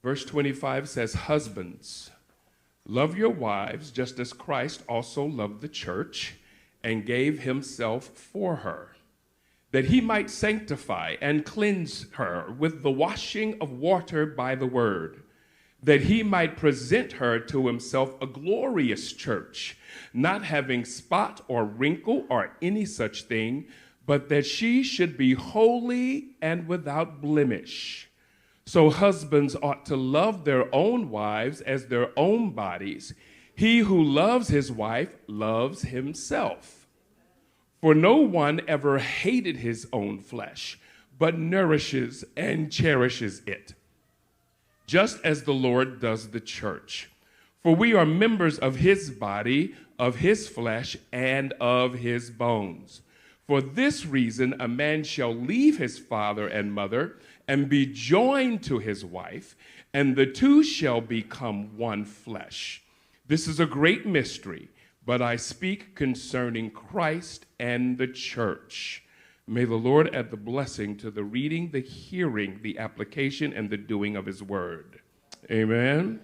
Verse 25 says, husbands, love your wives just as Christ also loved the church and gave himself for her, that he might sanctify and cleanse her with the washing of water by the word, that he might present her to himself a glorious church, not having spot or wrinkle or any such thing, but that she should be holy and without blemish. So husbands ought to love their own wives as their own bodies. He who loves his wife loves himself. For no one ever hated his own flesh, but nourishes and cherishes it, just as the Lord does the church. For we are members of his body, of his flesh, and of his bones. For this reason, a man shall leave his father and mother and be joined to his wife, and the two shall become one flesh. This is a great mystery, but I speak concerning Christ and the church. May the Lord add the blessing to the reading, the hearing, the application, and the doing of his word. Amen.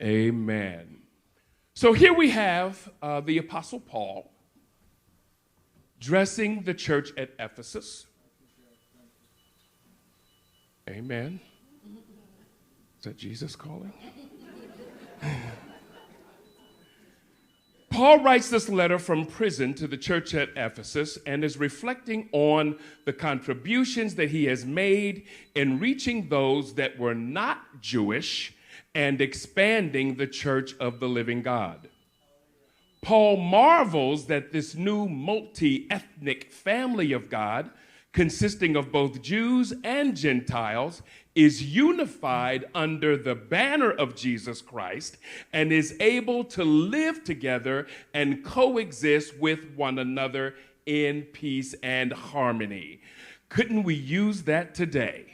Amen. So here we have the Apostle Paul addressing the church at Ephesus. Amen. Is that Jesus calling? Paul writes this letter from prison to the church at Ephesus and is reflecting on the contributions that he has made in reaching those that were not Jewish and expanding the church of the living God. Paul marvels that this new multi-ethnic family of God, consisting of both Jews and Gentiles, is unified under the banner of Jesus Christ and is able to live together and coexist with one another in peace and harmony. Couldn't we use that today?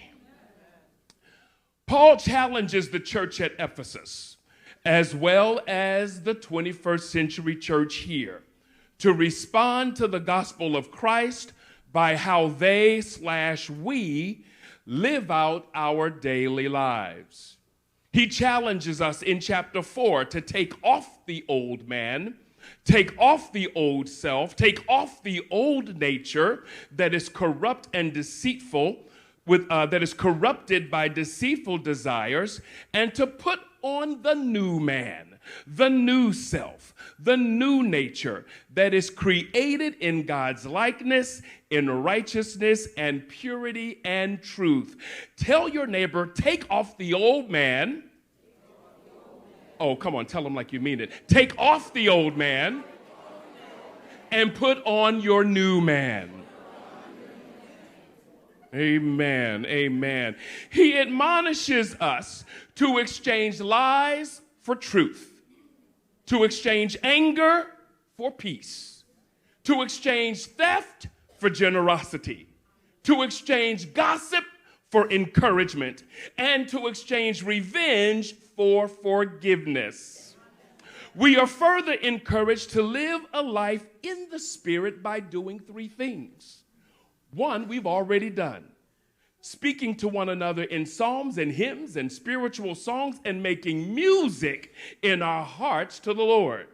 Paul challenges the church at Ephesus, as well as the 21st century church here, to respond to the gospel of Christ by how they/we live out our daily lives. He challenges us in chapter 4 to take off the old man, take off the old self, take off the old nature that is corrupt and deceitful, that is corrupted by deceitful desires, and to put on the new man, the new self, the new nature that is created in God's likeness, in righteousness and purity and truth. Tell your neighbor, take off the old man. Oh, come on, tell them like you mean it. Take off the old man and put on your new man. Amen, amen. He admonishes us to exchange lies for truth, to exchange anger for peace, to exchange theft for generosity, to exchange gossip for encouragement, and to exchange revenge for forgiveness. We are further encouraged to live a life in the Spirit by doing three things. One, we've already done. Speaking to one another in psalms and hymns and spiritual songs and making music in our hearts to the Lord.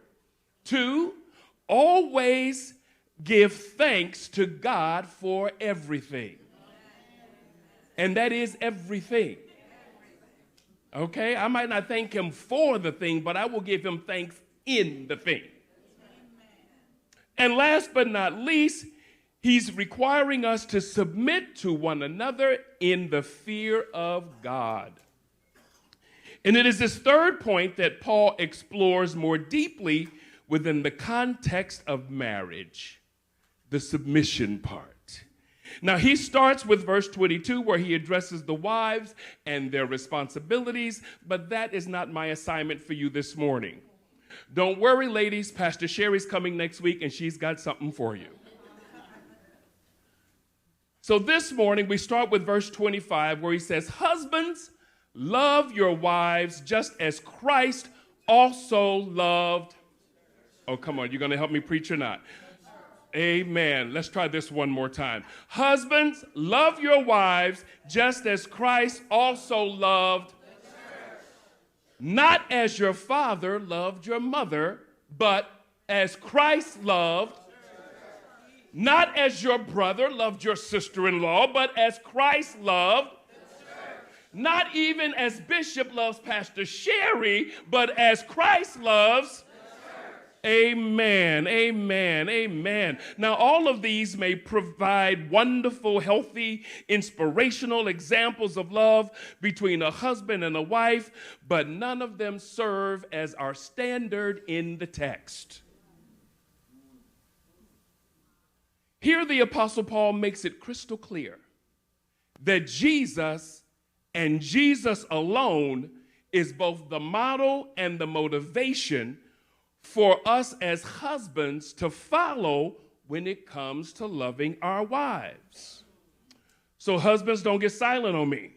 Two, always give thanks to God for everything. And that is everything. Okay? I might not thank him for the thing, but I will give him thanks in the thing. And last but not least, he's requiring us to submit to one another in the fear of God. And it is this third point that Paul explores more deeply within the context of marriage, the submission part. Now, he starts with verse 22, where he addresses the wives and their responsibilities, but that is not my assignment for you this morning. Don't worry, ladies. Pastor Sherry's coming next week, and she's got something for you. So this morning, we start with verse 25, where he says, husbands, love your wives just as Christ also loved. Oh, come on. You're going to help me preach or not? Amen. Let's try this one more time. Husbands, love your wives just as Christ also loved. Not as your father loved your mother, but as Christ loved, not as your brother loved your sister-in-law, but as Christ loved, not even as Bishop loves Pastor Sherry, but as Christ loves. Amen, amen, amen. Now, all of these may provide wonderful, healthy, inspirational examples of love between a husband and a wife, but none of them serve as our standard in the text. Here, the Apostle Paul makes it crystal clear that Jesus and Jesus alone is both the model and the motivation for us as husbands to follow when it comes to loving our wives. So husbands, don't get silent on me.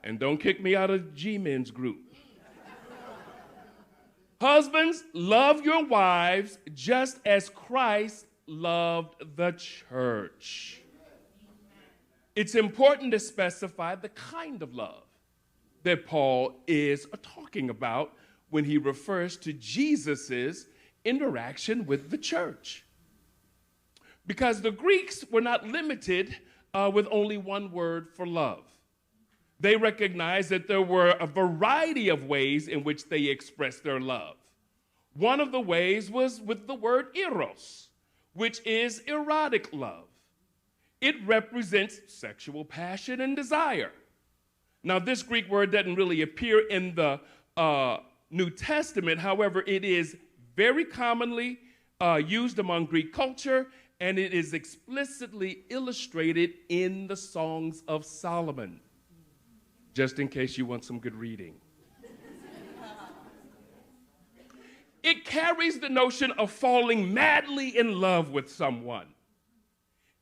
And don't kick me out of G-Men's group. Husbands, love your wives just as Christ loved the church. It's important to specify the kind of love that Paul is talking about when he refers to Jesus's interaction with the church. Because the Greeks were not limited with only one word for love. They recognized that there were a variety of ways in which they expressed their love. One of the ways was with the word eros, which is erotic love. It represents sexual passion and desire. Now, this Greek word doesn't really appear in the New Testament. However, it is very commonly used among Greek culture, and it is explicitly illustrated in the Songs of Solomon, just in case you want some good reading. It carries the notion of falling madly in love with someone.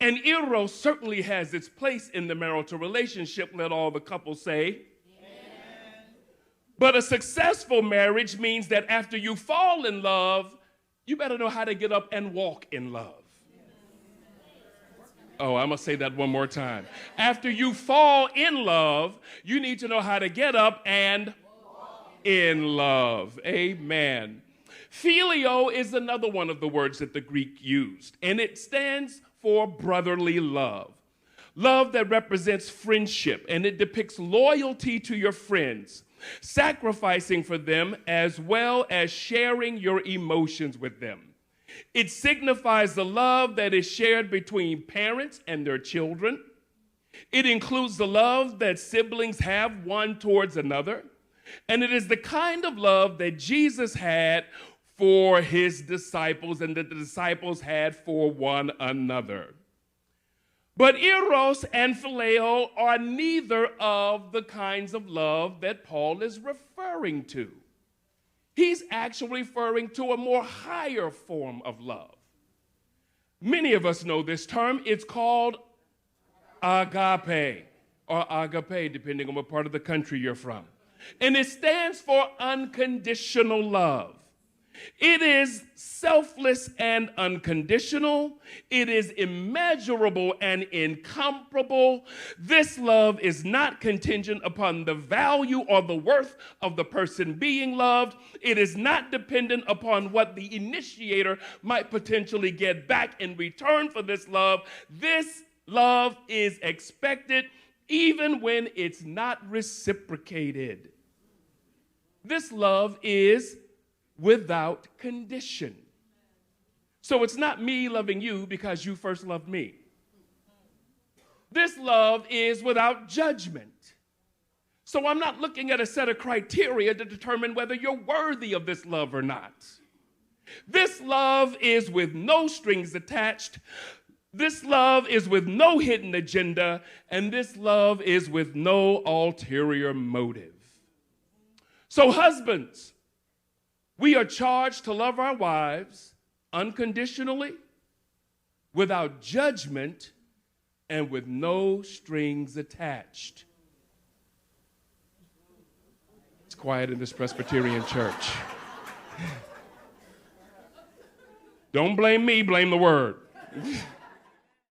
And eros certainly has its place in the marital relationship, let all the couples say. Amen. But a successful marriage means that after you fall in love, you better know how to get up and walk in love. Oh, I'm going to say that one more time. After you fall in love, you need to know how to get up and walk in love. Amen. Phileo is another one of the words that the Greek used, and it stands for brotherly love. Love that represents friendship, and it depicts loyalty to your friends, sacrificing for them as well as sharing your emotions with them. It signifies the love that is shared between parents and their children. It includes the love that siblings have one towards another, and it is the kind of love that Jesus had for his disciples and that the disciples had for one another. But eros and phileo are neither of the kinds of love that Paul is referring to. He's actually referring to a more higher form of love. Many of us know this term. It's called agape, or agape, depending on what part of the country you're from. And it stands for unconditional love. It is selfless and unconditional. It is immeasurable and incomparable. This love is not contingent upon the value or the worth of the person being loved. It is not dependent upon what the initiator might potentially get back in return for this love. This love is expected even when it's not reciprocated. This love is without condition. So it's not me loving you because you first loved me. This love is without judgment. So I'm not looking at a set of criteria to determine whether you're worthy of this love or not. This love is with no strings attached. This love is with no hidden agenda, and this love is with no ulterior motive. So husbands, we are charged to love our wives unconditionally, without judgment, and with no strings attached. It's quiet in this Presbyterian church. Don't blame me, blame the word.